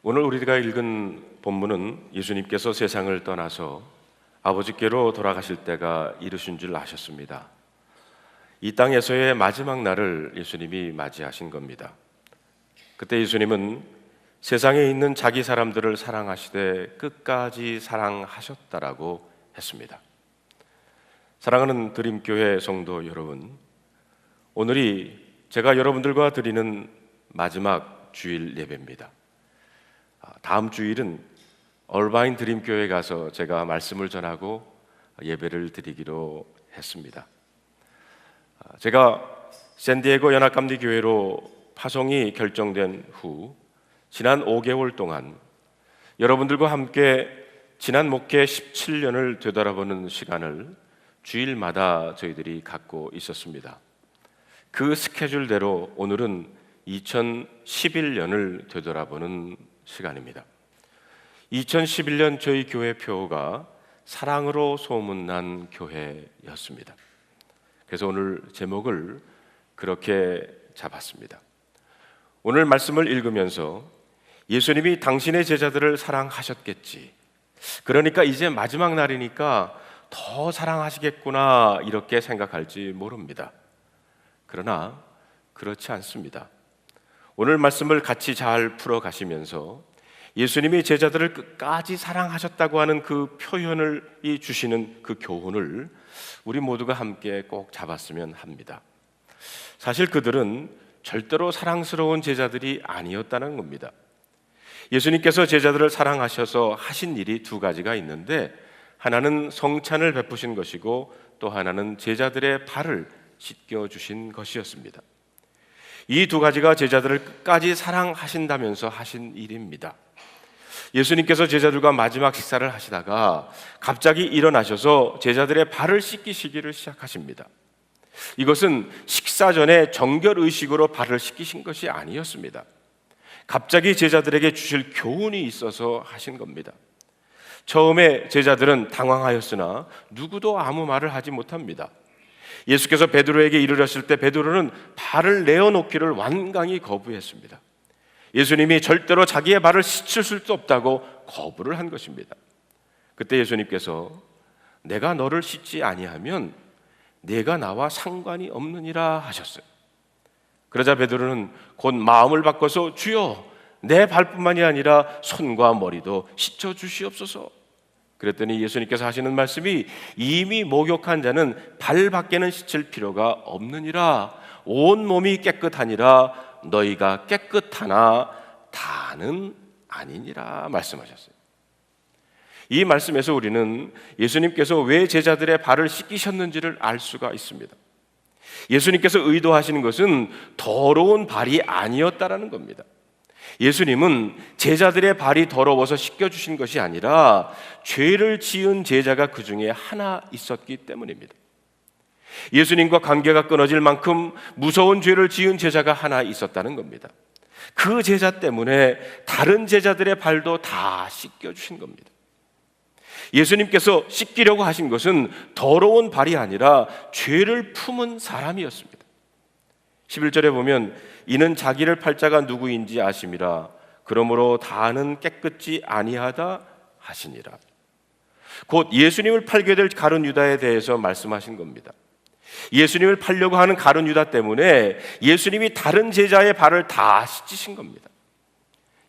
오늘 우리가 읽은 본문은 예수님께서 세상을 떠나서 아버지께로 돌아가실 때가 이르신 줄 아셨습니다. 이 땅에서의 마지막 날을 예수님이 맞이하신 겁니다. 그때 예수님은 세상에 있는 자기 사람들을 사랑하시되 끝까지 사랑하셨다라고 했습니다. 사랑하는 드림교회 성도 여러분, 오늘이 제가 여러분들과 드리는 마지막 주일 예배입니다. 다음 주일은 얼바인 드림교회에 가서 제가 말씀을 전하고 예배를 드리기로 했습니다. 제가 샌디에고 연합감리교회로 파송이 결정된 후 지난 5개월 동안 여러분들과 함께 지난 목회 17년을 되돌아보는 시간을 주일마다 저희들이 갖고 있었습니다. 그 스케줄대로 오늘은 2011년을 되돌아보는 시간입니다. 2011년 저희 교회 표어가 사랑으로 소문난 교회였습니다. 그래서 오늘 제목을 그렇게 잡았습니다. 오늘 말씀을 읽으면서 예수님이 당신의 제자들을 사랑하셨겠지, 그러니까 이제 마지막 날이니까 더 사랑하시겠구나, 이렇게 생각할지 모릅니다. 그러나 그렇지 않습니다. 오늘 말씀을 같이 잘 풀어가시면서 예수님이 제자들을 끝까지 사랑하셨다고 하는 그 표현을 주시는 그 교훈을 우리 모두가 함께 꼭 잡았으면 합니다. 사실 그들은 절대로 사랑스러운 제자들이 아니었다는 겁니다. 예수님께서 제자들을 사랑하셔서 하신 일이 두 가지가 있는데, 하나는 성찬을 베푸신 것이고 또 하나는 제자들의 발을 씻겨주신 것이었습니다. 이 두 가지가 제자들을 끝까지 사랑하신다면서 하신 일입니다. 예수님께서 제자들과 마지막 식사를 하시다가 갑자기 일어나셔서 제자들의 발을 씻기시기를 시작하십니다. 이것은 식사 전에 정결의식으로 발을 씻기신 것이 아니었습니다. 갑자기 제자들에게 주실 교훈이 있어서 하신 겁니다. 처음에 제자들은 당황하였으나 누구도 아무 말을 하지 못합니다. 예수께서 베드로에게 이르렀을 때 베드로는 발을 내어놓기를 완강히 거부했습니다. 예수님이 절대로 자기의 발을 씻을 수 없다고 거부를 한 것입니다. 그때 예수님께서 내가 너를 씻지 아니하면 내가 나와 상관이 없느니라 하셨어요. 그러자 베드로는 곧 마음을 바꿔서 주여, 내 발뿐만이 아니라 손과 머리도 씻어 주시옵소서. 그랬더니 예수님께서 하시는 말씀이 이미 목욕한 자는 발밖에는 씻을 필요가 없느니라. 온 몸이 깨끗하니라. 너희가 깨끗하나 다는 아니니라 말씀하셨어요. 이 말씀에서 우리는 예수님께서 왜 제자들의 발을 씻기셨는지를 알 수가 있습니다. 예수님께서 의도하시는 것은 더러운 발이 아니었다라는 겁니다. 예수님은 제자들의 발이 더러워서 씻겨주신 것이 아니라 죄를 지은 제자가 그 중에 하나 있었기 때문입니다. 예수님과 관계가 끊어질 만큼 무서운 죄를 지은 제자가 하나 있었다는 겁니다. 그 제자 때문에 다른 제자들의 발도 다 씻겨주신 겁니다. 예수님께서 씻기려고 하신 것은 더러운 발이 아니라 죄를 품은 사람이었습니다. 11절에 보면 이는 자기를 팔자가 누구인지 아심이라. 그러므로 다는 깨끗지 아니하다 하시니라. 곧 예수님을 팔게 될 가룟 유다에 대해서 말씀하신 겁니다. 예수님을 팔려고 하는 가룟 유다 때문에 예수님이 다른 제자의 발을 다 씻으신 겁니다.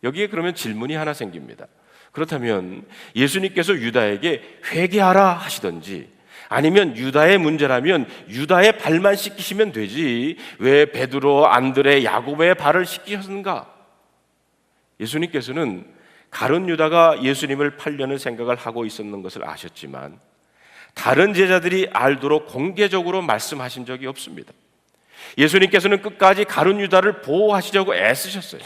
여기에 그러면 질문이 하나 생깁니다. 그렇다면 예수님께서 유다에게 회개하라 하시던지, 아니면 유다의 문제라면 유다의 발만 씻기시면 되지 왜 베드로, 안드레, 야고보의 발을 씻기셨는가? 예수님께서는 가룟 유다가 예수님을 팔려는 생각을 하고 있었는 것을 아셨지만 다른 제자들이 알도록 공개적으로 말씀하신 적이 없습니다. 예수님께서는 끝까지 가룟 유다를 보호하시려고 애쓰셨어요.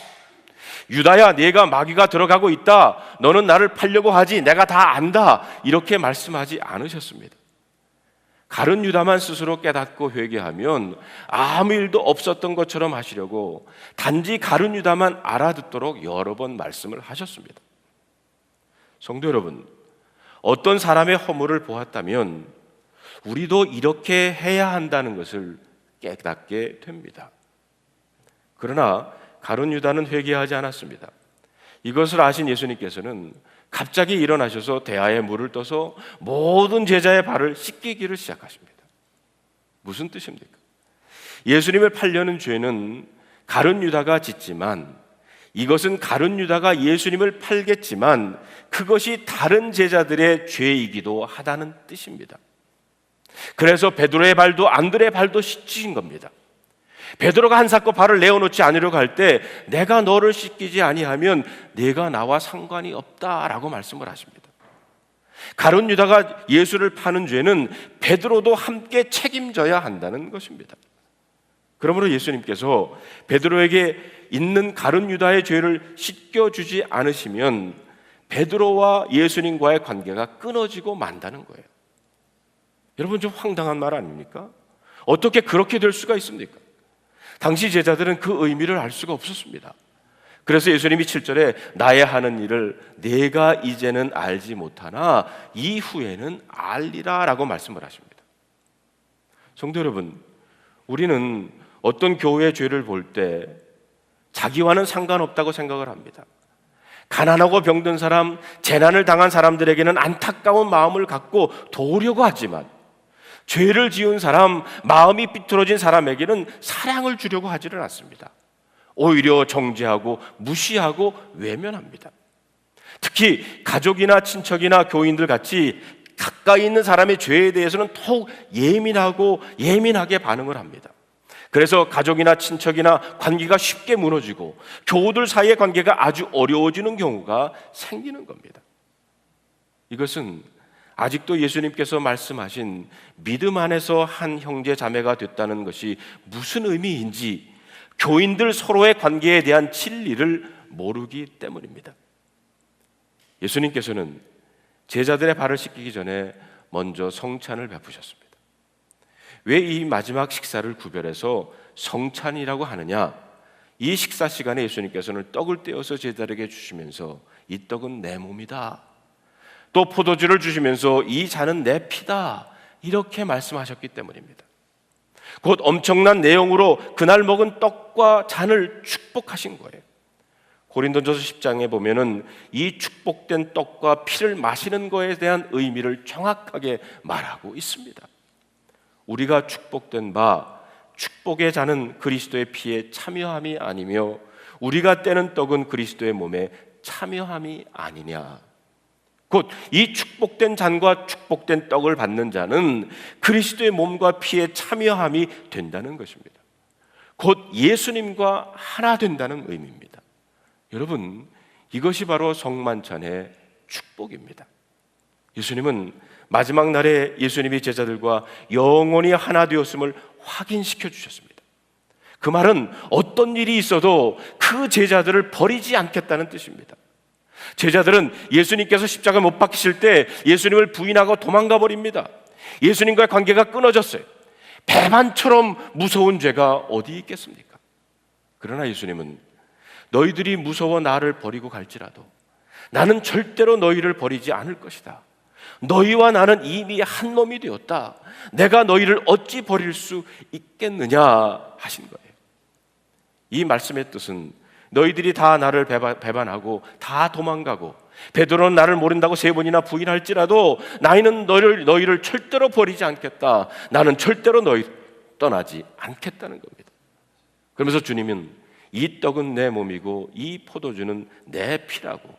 유다야, 네가 마귀가 들어가고 있다. 너는 나를 팔려고 하지. 내가 다 안다. 이렇게 말씀하지 않으셨습니다. 가룟 유다만 스스로 깨닫고 회개하면 아무 일도 없었던 것처럼 하시려고 단지 가룟 유다만 알아듣도록 여러 번 말씀을 하셨습니다. 성도 여러분, 어떤 사람의 허물을 보았다면 우리도 이렇게 해야 한다는 것을 깨닫게 됩니다. 그러나 가룟 유다는 회개하지 않았습니다. 이것을 아신 예수님께서는 갑자기 일어나셔서 대야에 물을 떠서 모든 제자의 발을 씻기기를 시작하십니다. 무슨 뜻입니까? 예수님을 팔려는 죄는 가룟 유다가 짓지만, 이것은 가룟 유다가 예수님을 팔겠지만 그것이 다른 제자들의 죄이기도 하다는 뜻입니다. 그래서 베드로의 발도 안드레의 발도 씻기신 겁니다. 베드로가 한사코 발을 내어놓지 않으려고 할 때 내가 너를 씻기지 아니하면 네가 나와 상관이 없다라고 말씀을 하십니다. 가룟 유다가 예수를 파는 죄는 베드로도 함께 책임져야 한다는 것입니다. 그러므로 예수님께서 베드로에게 있는 가룟 유다의 죄를 씻겨주지 않으시면 베드로와 예수님과의 관계가 끊어지고 만다는 거예요. 여러분, 좀 황당한 말 아닙니까? 어떻게 그렇게 될 수가 있습니까? 당시 제자들은 그 의미를 알 수가 없었습니다. 그래서 예수님이 7절에 나의 하는 일을 내가 이제는 알지 못하나 이후에는 알리라 라고 말씀을 하십니다. 성도 여러분, 우리는 어떤 교회의 죄를 볼 때 자기와는 상관없다고 생각을 합니다. 가난하고 병든 사람, 재난을 당한 사람들에게는 안타까운 마음을 갖고 도우려고 하지만 죄를 지은 사람, 마음이 삐뚤어진 사람에게는 사랑을 주려고 하지는 않습니다. 오히려 정죄하고 무시하고 외면합니다. 특히 가족이나 친척이나 교인들 같이 가까이 있는 사람의 죄에 대해서는 더욱 예민하게 반응을 합니다. 그래서 가족이나 친척이나 관계가 쉽게 무너지고 교우들 사이의 관계가 아주 어려워지는 경우가 생기는 겁니다. 이것은 아직도 예수님께서 말씀하신 믿음 안에서 한 형제 자매가 됐다는 것이 무슨 의미인지 교인들 서로의 관계에 대한 진리를 모르기 때문입니다. 예수님께서는 제자들의 발을 씻기기 전에 먼저 성찬을 베푸셨습니다. 왜 이 마지막 식사를 구별해서 성찬이라고 하느냐? 이 식사 시간에 예수님께서는 떡을 떼어서 제자들에게 주시면서 이 떡은 내 몸이다, 또 포도주를 주시면서 이 잔은 내 피다, 이렇게 말씀하셨기 때문입니다. 곧 엄청난 내용으로 그날 먹은 떡과 잔을 축복하신 거예요. 고린도전서 10장에 보면은 이 축복된 떡과 피를 마시는 것에 대한 의미를 정확하게 말하고 있습니다. 우리가 축복된 바 축복의 잔은 그리스도의 피에 참여함이 아니며 우리가 떼는 떡은 그리스도의 몸에 참여함이 아니냐. 곧 이 축복된 잔과 축복된 떡을 받는 자는 그리스도의 몸과 피에 참여함이 된다는 것입니다. 곧 예수님과 하나 된다는 의미입니다. 여러분, 이것이 바로 성만찬의 축복입니다. 예수님은 마지막 날에 예수님이 제자들과 영원히 하나 되었음을 확인시켜 주셨습니다. 그 말은 어떤 일이 있어도 그 제자들을 버리지 않겠다는 뜻입니다. 제자들은 예수님께서 십자가 못 박히실 때 예수님을 부인하고 도망가 버립니다. 예수님과의 관계가 끊어졌어요. 배반처럼 무서운 죄가 어디 있겠습니까? 그러나 예수님은 너희들이 무서워 나를 버리고 갈지라도 나는 절대로 너희를 버리지 않을 것이다. 너희와 나는 이미 한 몸이 되었다. 내가 너희를 어찌 버릴 수 있겠느냐 하신 거예요. 이 말씀의 뜻은 너희들이 다 나를 배반하고 다 도망가고 베드로는 나를 모른다고 3번이나 부인할지라도 나는 너희를 절대로 버리지 않겠다. 나는 절대로 너희를 떠나지 않겠다는 겁니다. 그러면서 주님은 이 떡은 내 몸이고 이 포도주는 내 피라고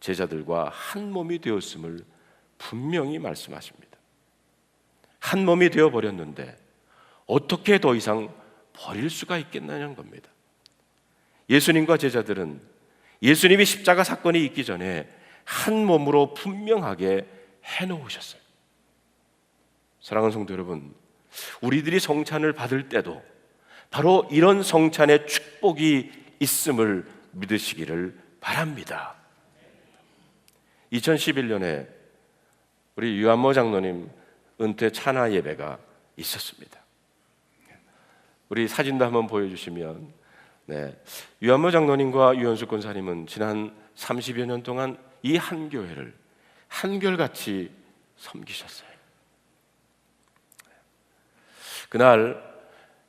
제자들과 한 몸이 되었음을 분명히 말씀하십니다. 한 몸이 되어버렸는데 어떻게 더 이상 버릴 수가 있겠느냐는 겁니다. 예수님과 제자들은 예수님이 십자가 사건이 있기 전에 한 몸으로 분명하게 해놓으셨어요. 사랑하는 성도 여러분, 우리들이 성찬을 받을 때도 바로 이런 성찬의 축복이 있음을 믿으시기를 바랍니다. 2011년에 우리 유한모 장로님 은퇴 찬화 예배가 있었습니다. 우리 사진도 한번 보여주시면, 유한모 장로님과 유현숙 권사님은 지난 30여 년 동안 이 한 교회를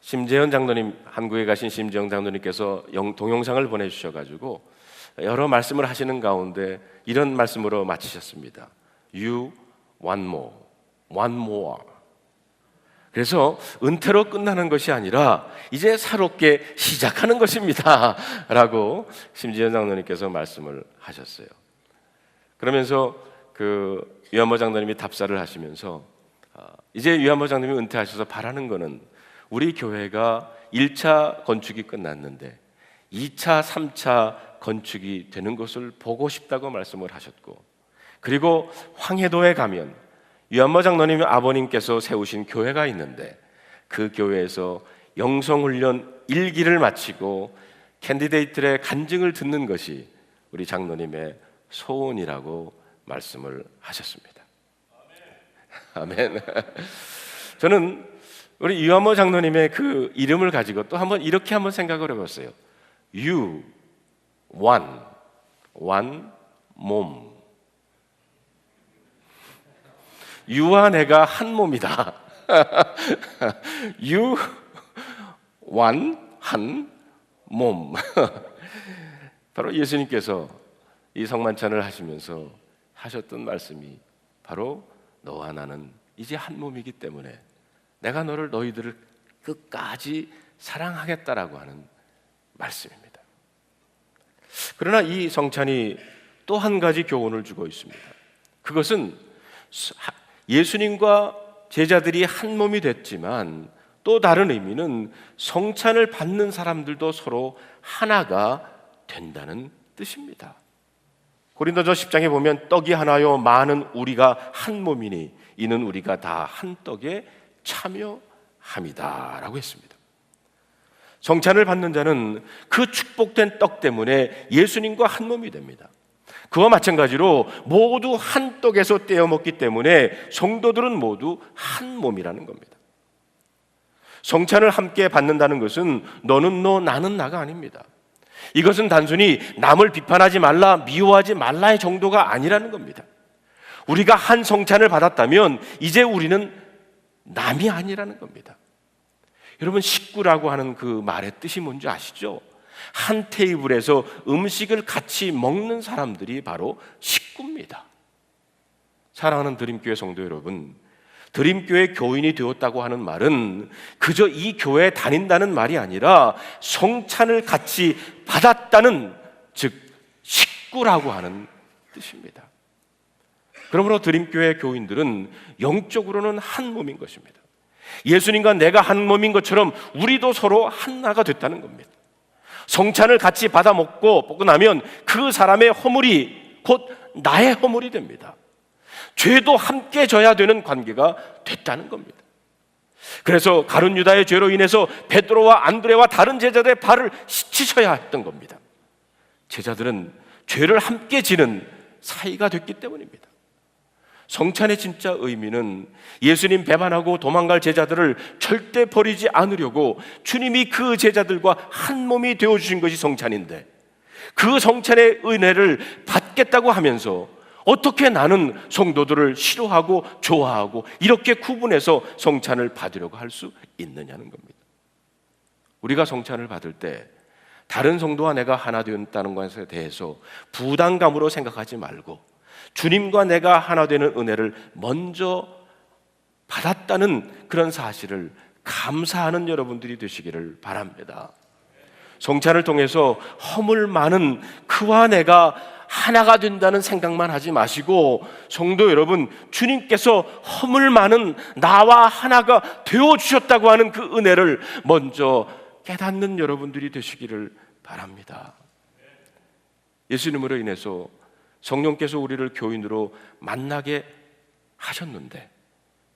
심재현 장로님, 한국에 가신 심재현 장로님께서 동영상을 보내주셔가지고 여러 말씀을 하시는 가운데 이런 말씀으로 마치셨습니다. You one more, one more. 그래서 은퇴로 끝나는 것이 아니라 이제 새롭게 시작하는 것입니다 라고 심재현 장로님께서 말씀을 하셨어요. 그러면서 그 유한모 장로님이 답사를 하시면서 이제 유한모 장로님이 은퇴하셔서 바라는 거는 우리 교회가 1차 건축이 끝났는데 2차, 3차 건축이 되는 것을 보고 싶다고 말씀을 하셨고, 그리고 황해도에 가면 유한모 장로님 아버님께서 세우신 교회가 있는데 그 교회에서 영성훈련 1기를 마치고 캔디데이트의 간증을 듣는 것이 우리 장로님의 소원이라고 말씀을 하셨습니다. 아멘. 저는 우리 유한모 장로님의 그 이름을 가지고 또 한번 이렇게 한번 생각을 해봤어요. You, one, one 몸. 유와 내가 한 몸이다. You, one, 한 몸. 바로 예수님께서 이 성만찬을 하시면서 하셨던 말씀이 바로 너와 나는 이제 한 몸이기 때문에 내가 너희들을 끝까지 사랑하겠다라고 하는 말씀입니다. 그러나 이 성찬이 또 한 가지 교훈을 주고 있습니다. 그것은 예수님과 제자들이 한 몸이 됐지만 또 다른 의미는 성찬을 받는 사람들도 서로 하나가 된다는 뜻입니다. 고린도서 10장에 보면 떡이 하나요 많은 우리가 한 몸이니 이는 우리가 다 한 떡에 참여함이다 라고 했습니다. 성찬을 받는 자는 그 축복된 떡 때문에 예수님과 한 몸이 됩니다. 그와 마찬가지로 모두 한 떡에서 떼어 먹기 때문에 성도들은 모두 한 몸이라는 겁니다. 성찬을 함께 받는다는 것은 너는 너 나는 나가 아닙니다. 이것은 단순히 남을 비판하지 말라, 미워하지 말라의 정도가 아니라는 겁니다. 우리가 한 성찬을 받았다면 이제 우리는 남이 아니라는 겁니다. 여러분, 식구라고 하는 그 말의 뜻이 뭔지 아시죠? 한 테이블에서 음식을 같이 먹는 사람들이 바로 식구입니다. 사랑하는 드림교회 성도 여러분, 드림교회 교인이 되었다고 하는 말은 그저 이 교회에 다닌다는 말이 아니라 성찬을 같이 받았다는, 즉 식구라고 하는 뜻입니다. 그러므로 드림교회 교인들은 영적으로는 한 몸인 것입니다. 예수님과 내가 한 몸인 것처럼 우리도 서로 하나가 됐다는 겁니다. 성찬을 같이 받아 먹고 나면 그 사람의 허물이 곧 나의 허물이 됩니다. 죄도 함께 져야 되는 관계가 됐다는 겁니다. 그래서 가룟 유다의 죄로 인해서 베드로와 안드레와 다른 제자들의 발을 씻으셔야 했던 겁니다. 제자들은 죄를 함께 지는 사이가 됐기 때문입니다. 성찬의 진짜 의미는 예수님 배반하고 도망갈 제자들을 절대 버리지 않으려고 주님이 그 제자들과 한 몸이 되어주신 것이 성찬인데, 그 성찬의 은혜를 받겠다고 하면서 어떻게 나는 성도들을 싫어하고 좋아하고 이렇게 구분해서 성찬을 받으려고 할 수 있느냐는 겁니다. 우리가 성찬을 받을 때 다른 성도와 내가 하나 되었다는 것에 대해서 부담감으로 생각하지 말고 주님과 내가 하나 되는 은혜를 먼저 받았다는 그런 사실을 감사하는 여러분들이 되시기를 바랍니다. 성찬을 통해서 허물 많은 그와 내가 하나가 된다는 생각만 하지 마시고, 성도 여러분, 주님께서 허물 많은 나와 하나가 되어주셨다고 하는 그 은혜를 먼저 깨닫는 여러분들이 되시기를 바랍니다. 예수님으로 인해서 성령께서 우리를 교인으로 만나게 하셨는데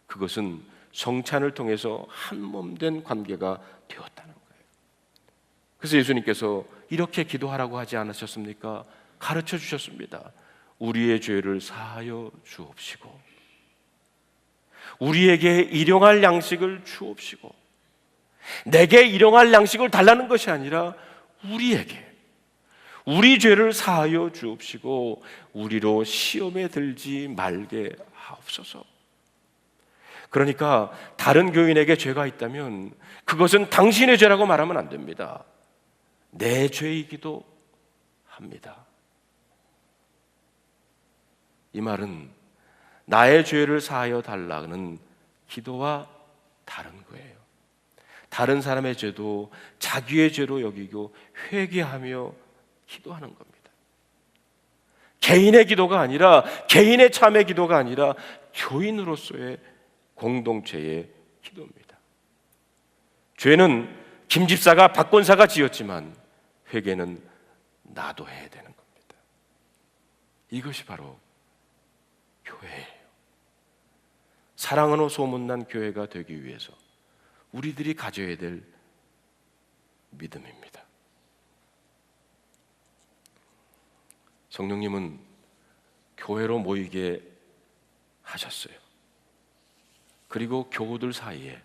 그것은 성찬을 통해서 한 몸 된 관계가 되었다는 거예요. 그래서 예수님께서 이렇게 기도하라고 하지 않으셨습니까? 가르쳐 주셨습니다. 우리의 죄를 사하여 주옵시고 우리에게 일용할 양식을 주옵시고. 내게 일용할 양식을 달라는 것이 아니라 우리에게 우리 죄를 사하여 주옵시고 우리로 시험에 들지 말게 하옵소서. 그러니까 다른 교인에게 죄가 있다면 그것은 당신의 죄라고 말하면 안 됩니다. 내 죄이기도 합니다. 이 말은 나의 죄를 사하여 달라는 기도와 다른 거예요. 다른 사람의 죄도 자기의 죄로 여기고 회개하며 기도하는 겁니다. 개인의 기도가 아니라, 개인의 참의 기도가 아니라 교인으로서의 공동체의 기도입니다. 죄는 김 집사가 박 권사가 지었지만 회개는 나도 해야 되는 겁니다. 이것이 바로 교회예요. 사랑으로 소문난 교회가 되기 위해서 우리들이 가져야 될 믿음입니다. 성령님은 교회로 모이게 하셨어요. 그리고 교우들 사이에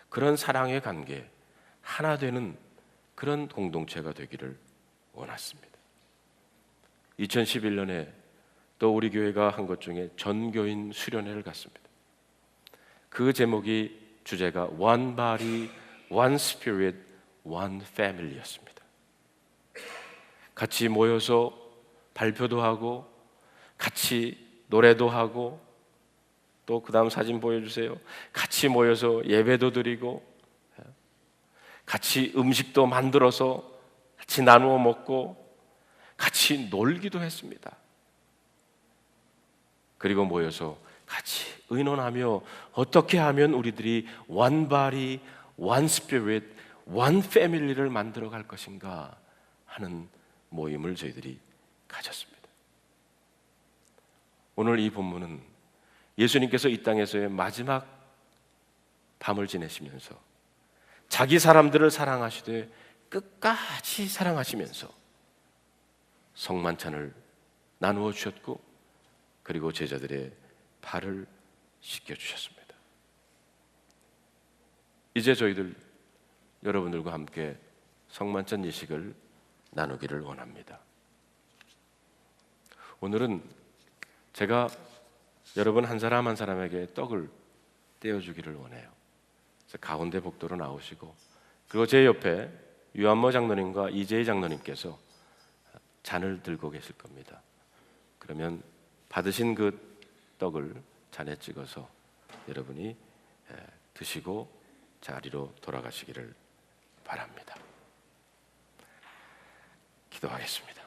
그런 사랑의 관계, 하나 되는 그런 공동체가 되기를 원했습니다. 2011년에 또 우리 교회가 한 것 중에 전교인 수련회를 갔습니다. 그 제목이 주제가 One Body, One Spirit, One Family였습니다. 같이 모여서 발표도 하고 같이 노래도 하고 또 그 다음 사진 보여주세요. 같이 모여서 예배도 드리고 같이 음식도 만들어서 같이 나누어 먹고 같이 놀기도 했습니다. 그리고 모여서 같이 의논하며 어떻게 하면 우리들이 One Body, One Spirit, One Family를 만들어 갈 것인가 하는 모임을 저희들이 가졌습니다. 오늘 이 본문은 예수님께서 이 땅에서의 마지막 밤을 지내시면서 자기 사람들을 사랑하시되 끝까지 사랑하시면서 성만찬을 나누어 주셨고 그리고 제자들의 발을 씻겨 주셨습니다. 이제 저희들 여러분들과 함께 성만찬 예식을 나누기를 원합니다. 오늘은 제가 여러분 한 사람 한 사람에게 떡을 떼어주기를 원해요. 그래서 가운데 복도로 나오시고 그리고 제 옆에 유한모 장로님과 이재희 장로님께서 잔을 들고 계실 겁니다. 그러면 받으신 그 떡을 잔에 찍어서 여러분이 드시고 자리로 돌아가시기를 바랍니다. 기도하겠습니다.